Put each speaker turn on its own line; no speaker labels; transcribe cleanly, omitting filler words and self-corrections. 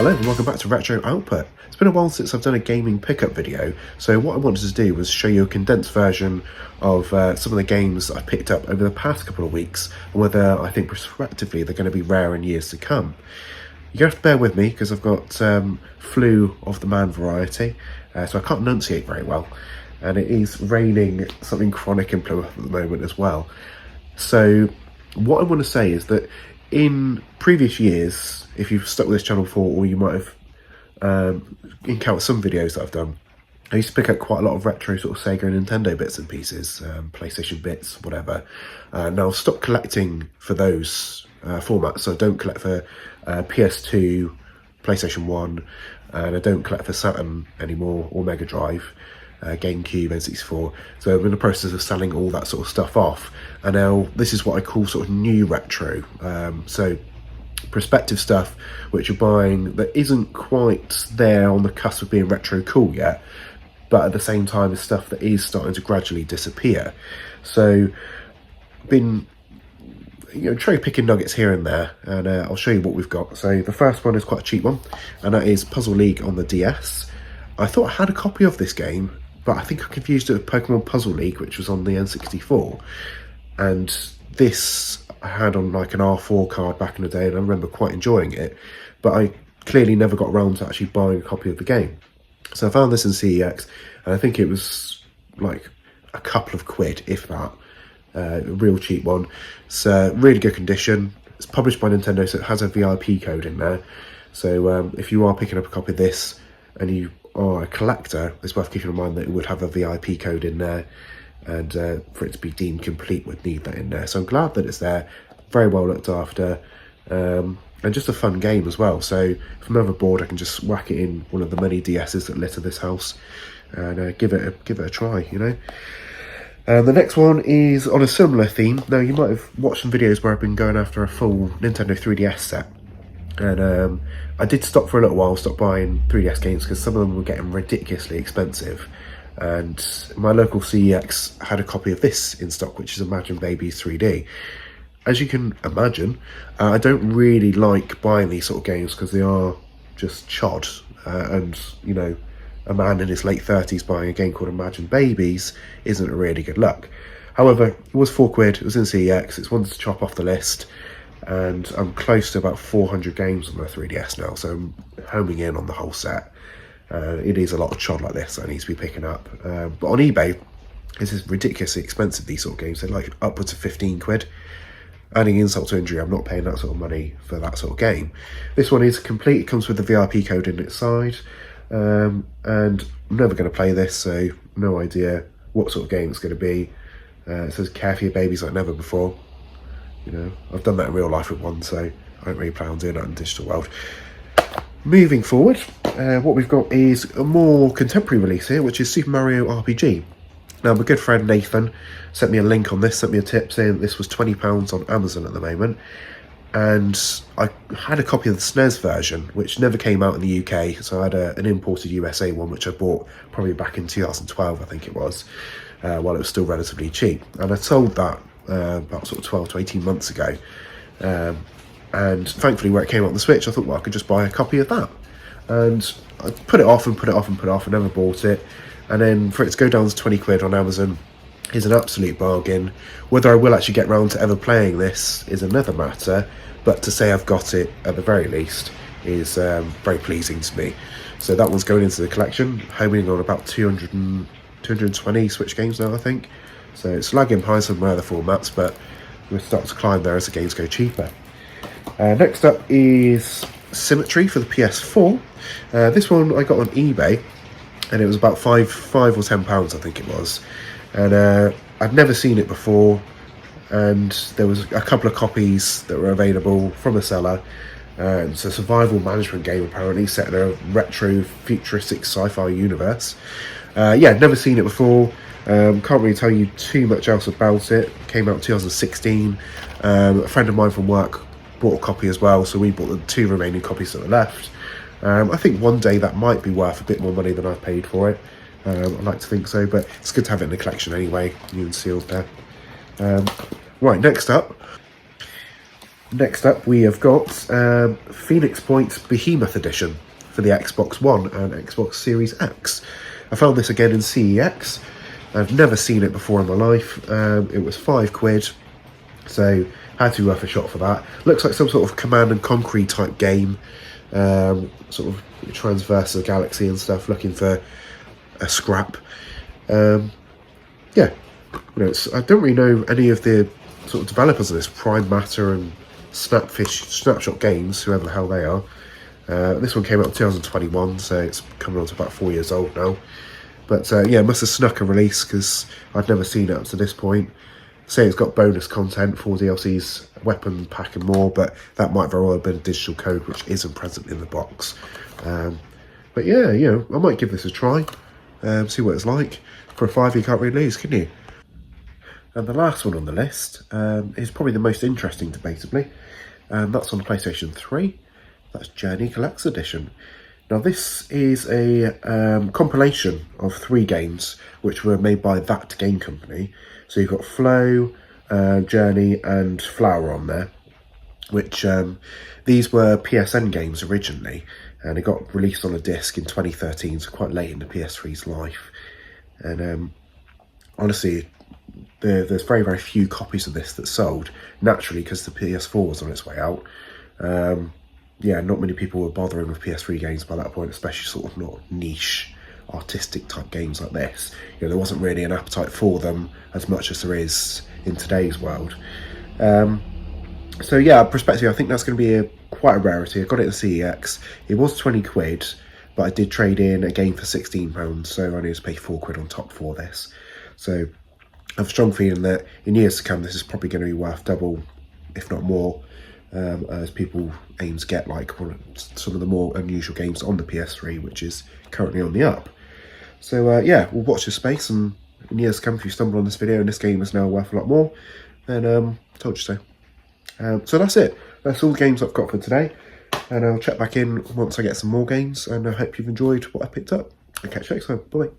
Hello and welcome back to Retro Output. It's been a while since I've done a gaming pickup video, so what I wanted to do was show you a condensed version of some of the games that I've picked up over the past couple of weeks, and whether I think prospectively they're going to be rare in years to come. You're going to have to bear with me because I've got flu of the man variety, so I can't enunciate very well, and it is raining something chronic in Plymouth at the moment as well. So what I want to say is that in previous years, if you've stuck with this channel before, or you might have encountered some videos that I've done, I used to pick up quite a lot of retro sort of Sega and Nintendo bits and pieces, PlayStation bits, whatever. Now I've stopped collecting for those formats, so I don't collect for PS2, PlayStation 1, and I don't collect for Saturn anymore, or Mega Drive, GameCube, N64. So I'm in the process of selling all that sort of stuff off, and now this is what I call sort of new retro. So prospective stuff which you're buying that isn't quite there on the cusp of being retro cool yet, but at the same time is stuff that is starting to gradually disappear. So been cherry picking nuggets here and there, and I'll show you what we've got. So the first one is quite a cheap one, and that is Puzzle League on the DS. I thought I had a copy of this game, but I think I confused it with Pokemon Puzzle League, which was on the N64, and this I had on like an R4 card back in the day, and I remember quite enjoying it, but I clearly never got around to actually buying a copy of the game. So I found this in CEX, and I think it was like a couple of quid, if that. A real cheap one. It's really good condition. It's published by Nintendo, so it has a VIP code in there. So if you are picking up a copy of this and you are a collector, it's worth keeping in mind that it would have a VIP code in there, and for it to be deemed complete would need that in there. So I'm glad that it's there, very well looked after, and just a fun game as well. So if I'm ever bored, I can just whack it in one of the many DSs that litter this house and give it a try, you know. The next one is on a similar theme. Now you might have watched some videos where I've been going after a full Nintendo 3DS set, and I did stop for a little while, stop buying 3DS games because some of them were getting ridiculously expensive. And my local CEX had a copy of this in stock, which is Imagine Babies 3D. As you can imagine, I don't really like buying these sort of games because they are just chod, and you know, a man in his late 30s buying a game called Imagine Babies isn't a really good look. However, it was £4, it was in CEX, it's one to chop off the list, and I'm close to about 400 games on my 3DS now, so I'm homing in on the whole set. It is a lot of chod like this that I need to be picking up. But on eBay, this is ridiculously expensive, these sort of games. They're like upwards of 15 quid. Adding insult to injury, I'm not paying that sort of money for that sort of game. This one is complete, it comes with the VIP code in its side. And I'm never going to play this, so no idea what sort of game it's going to be. It says care for your babies like never before. You know, I've done that in real life with one, so I don't really plan on doing that in the digital world. Moving forward, what we've got is a more contemporary release here, which is Super Mario RPG. Now, my good friend Nathan sent me a link on this, sent me a tip saying that this was £20 on Amazon at the moment. And I had a copy of the SNES version, which never came out in the UK, so I had an imported USA one, which I bought probably back in 2012, I think it was, while it was still relatively cheap. And I sold that about sort of 12 to 18 months ago. And thankfully, where it came out on the Switch, I thought, well, I could just buy a copy of that. And I put it off and put it off and put it off, and never bought it. And then for it to go down to 20 quid on Amazon is an absolute bargain. Whether I will actually get round to ever playing this is another matter, but to say I've got it at the very least is very pleasing to me. So that one's going into the collection, homing on about 220 Switch games now, I think. So it's lagging behind some of my other formats, but we're starting to climb there as the games go cheaper. Next up is Symmetry for the PS4. This one I got on eBay, and it was about five or £10, I think it was. And I'd never seen it before, and there was a couple of copies that were available from a seller. It's a survival management game, apparently, set in a retro futuristic sci-fi universe. Yeah, never seen it before. Can't really tell you too much else about it. Came out in 2016. A friend of mine from work bought a copy as well, so we bought the 2 remaining copies that were left. I think one day that might be worth a bit more money than I've paid for it. I'd like to think so, but it's good to have it in the collection anyway, new and sealed there. Right, next up, Next up, we have got Phoenix Point Behemoth Edition for the Xbox One and Xbox Series X. I found this again in CEX. I've never seen it before in my life. It was £5, so had to be worth a shot for that. Looks like some sort of Command and Conquer type game, sort of transverse the galaxy and stuff, looking for a scrap. Yeah, I don't really know any of the sort of developers of this, Prime Matter and Snapshot Games, whoever the hell they are. This one came out in 2021, so it's coming on to about 4 years old now. But yeah, it must have snuck a release because I'd never seen it up to this point. Say it's got bonus content for DLCs, weapon pack and more, but that might very well have been a digital code which isn't present in the box. But yeah, I might give this a try, see what it's like. For a £5 you can't really lose, can you? And the last one on the list is probably the most interesting debatably, and that's on the PlayStation 3. That's Journey Deluxe Edition. Now this is a compilation of 3 games which were made by That Game Company. So you've got Flow, Journey and Flower on there, which these were PSN games originally, and it got released on a disc in 2013, so quite late in the PS3's life. And honestly, there's very, very few copies of this that sold, naturally because the PS4 was on its way out. Yeah, not many people were bothering with PS3 games by that point, especially sort of not niche, artistic type games like this. There wasn't really an appetite for them as much as there is in today's world. So yeah, perspective, I think that's going to be quite a rarity. I got it in CEX. It was £20, but I did trade in a game for £16, so I only had to pay £4 on top for this. So I have a strong feeling that in years to come, this is probably going to be worth double, if not more, as people aim to get like some of the more unusual games on the PS3, which is currently on the up. So yeah, we'll watch this space, and in years to come, if you stumble on this video and this game is now worth a lot more, then told you so. So that's it. That's all the games I've got for today, and I'll check back in once I get some more games, and I hope you've enjoyed what I picked up. I'll catch you next time. Bye.